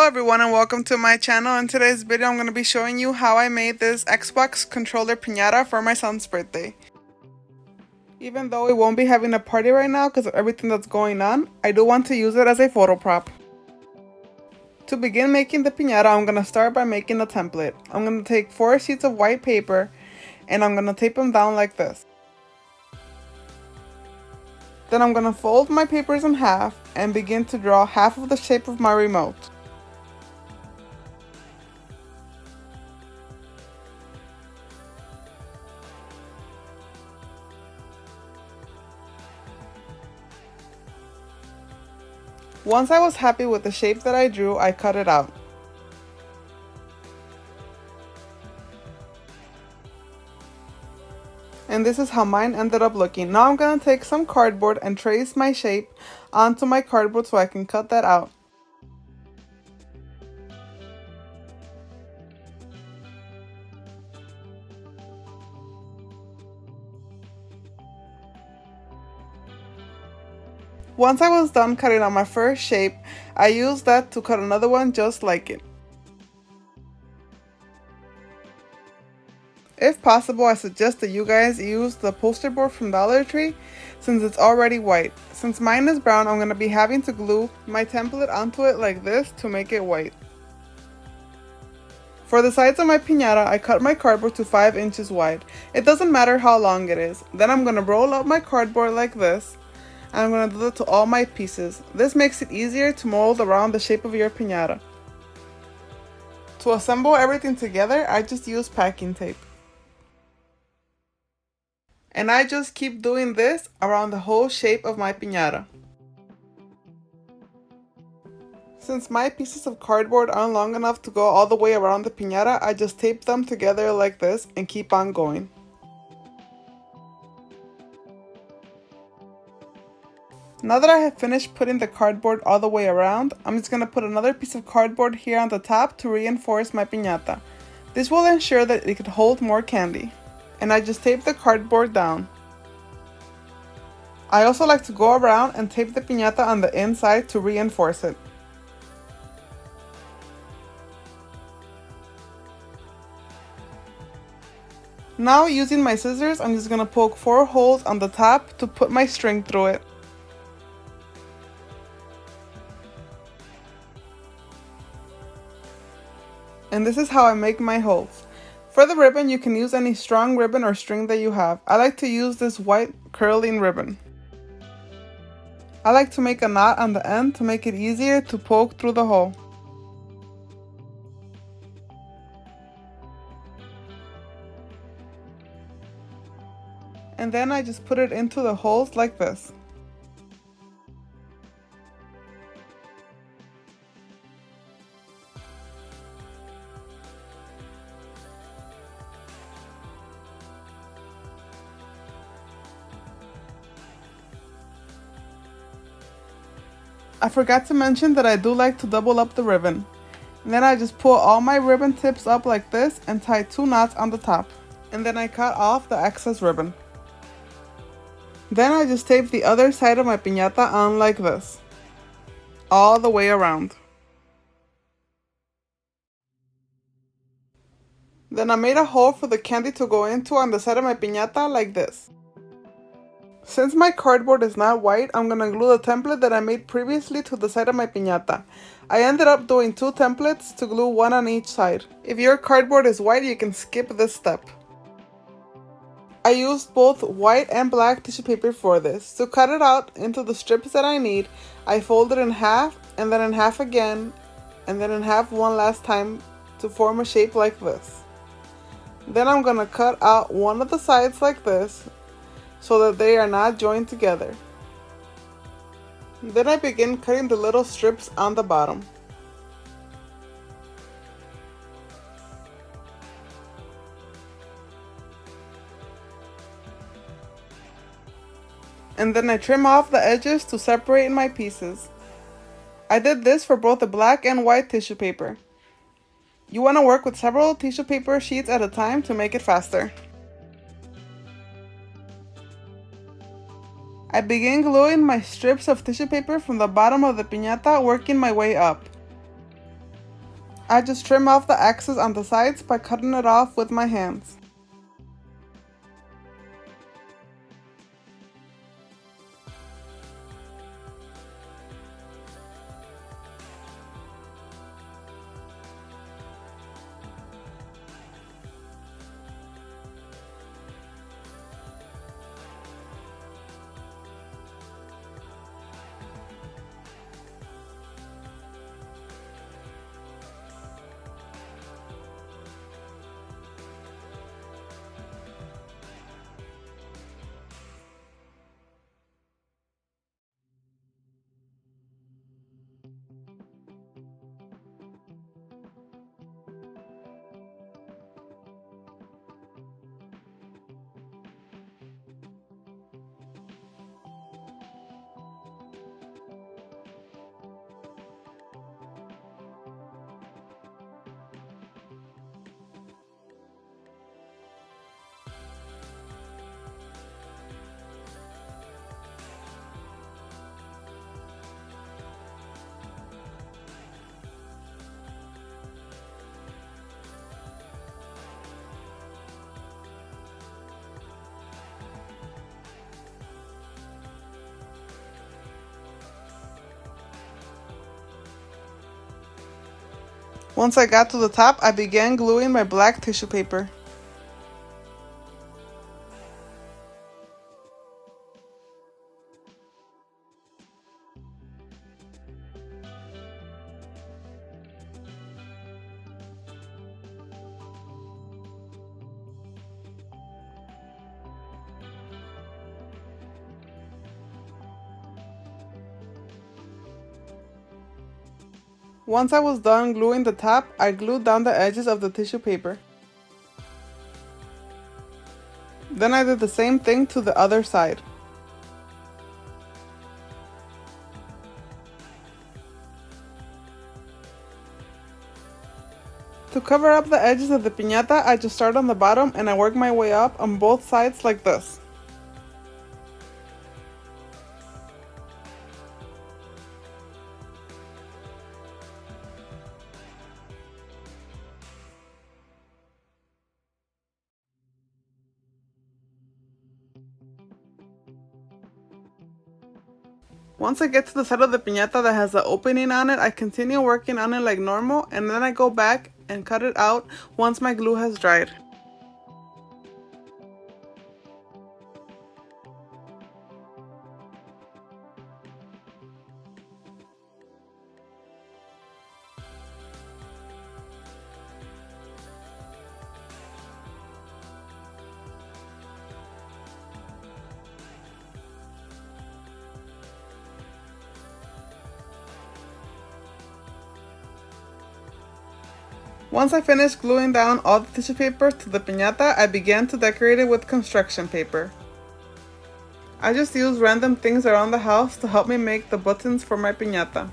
everyone and welcome to my channel. In today's video I'm going to be showing you how I made this Xbox controller piñata for my son's birthday. Even though we won't be having a party right now because of everything that's going on, I do want to use it as a photo prop. To begin making the piñata, I'm going to start by making a template. I'm going to take 4 sheets of white paper and I'm going to tape them down like this. Then I'm going to fold my papers in half and begin to draw half of the shape of my remote. Once I was happy with the shape that I drew, I cut it out. And this is how mine ended up looking. Now I'm going to take some cardboard and trace my shape onto my cardboard so I can cut that out. Once I was done cutting out my first shape, I used that to cut another one just like it. If possible, I suggest that you guys use the poster board from Dollar Tree since it's already white. Since mine is brown, I'm going to be having to glue my template onto it like this to make it white. For the sides of my piñata, I cut my cardboard to 5 inches wide. It doesn't matter how long it is. Then I'm going to roll up my cardboard like this. And I'm going to do that to all my pieces. This makes it easier to mold around the shape of your piñata. To assemble everything together, I just use packing tape. And I just keep doing this around the whole shape of my piñata. Since my pieces of cardboard aren't long enough to go all the way around the piñata, I just tape them together like this and keep on going. Now that I have finished putting the cardboard all the way around, I'm just going to put another piece of cardboard here on the top to reinforce my piñata. This will ensure that it can hold more candy. And I just tape the cardboard down. I also like to go around and tape the piñata on the inside to reinforce it. Now using my scissors, I'm just going to poke 4 holes on the top to put my string through it. And this is how I make my holes. For the ribbon, you can use any strong ribbon or string that you have. I like to use this white curling ribbon. I like to make a knot on the end to make it easier to poke through the hole. And then I just put it into the holes like this. I forgot to mention that I do like to double up the ribbon. And then I just pull all my ribbon tips up like this and tie 2 knots on the top. And then I cut off the excess ribbon. Then I just tape the other side of my piñata on like this, all the way around. Then I made a hole for the candy to go into on the side of my piñata like this. Since my cardboard is not white, I'm going to glue the template that I made previously to the side of my piñata. I ended up doing 2 templates to glue 1 on each side. If your cardboard is white, you can skip this step. I used both white and black tissue paper for this. To cut it out into the strips that I need, I fold it in half and then in half again and then in half one last time to form a shape like this. Then I'm going to cut out one of the sides like this so that they are not joined together. Then I begin cutting the little strips on the bottom. And then I trim off the edges to separate my pieces. I did this for both the black and white tissue paper. You want to work with several tissue paper sheets at a time to make it faster. I begin gluing my strips of tissue paper from the bottom of the piñata, working my way up. I just trim off the excess on the sides by cutting it off with my hands. Once I got to the top, I began gluing my black tissue paper. Once I was done gluing the top, I glued down the edges of the tissue paper. Then I did the same thing to the other side. To cover up the edges of the piñata, I just start on the bottom and I work my way up on both sides like this. Once I get to the side of the piñata that has the opening on it, I continue working on it like normal, and then I go back and cut it out once my glue has dried. Once I finished gluing down all the tissue paper to the piñata, I began to decorate it with construction paper. I just used random things around the house to help me make the buttons for my piñata.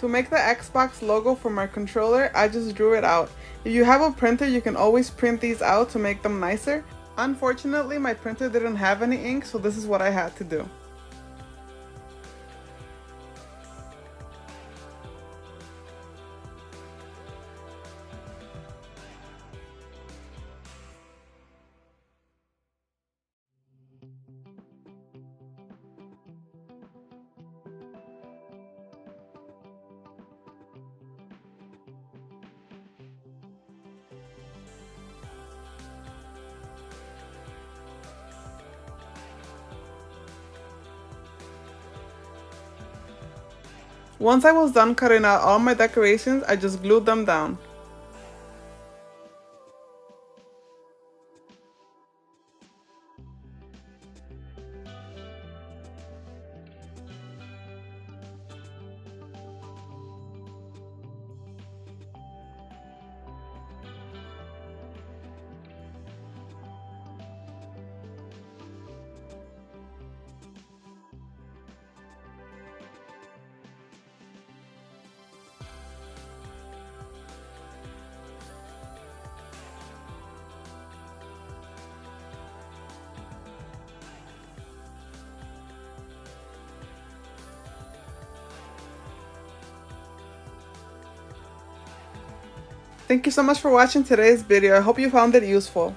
To make the Xbox logo for my controller, I just drew it out. If you have a printer, you can always print these out to make them nicer. Unfortunately, my printer didn't have any ink, so this is what I had to do. Once I was done cutting out all my decorations, I just glued them down. Thank you so much for watching today's video. I hope you found it useful.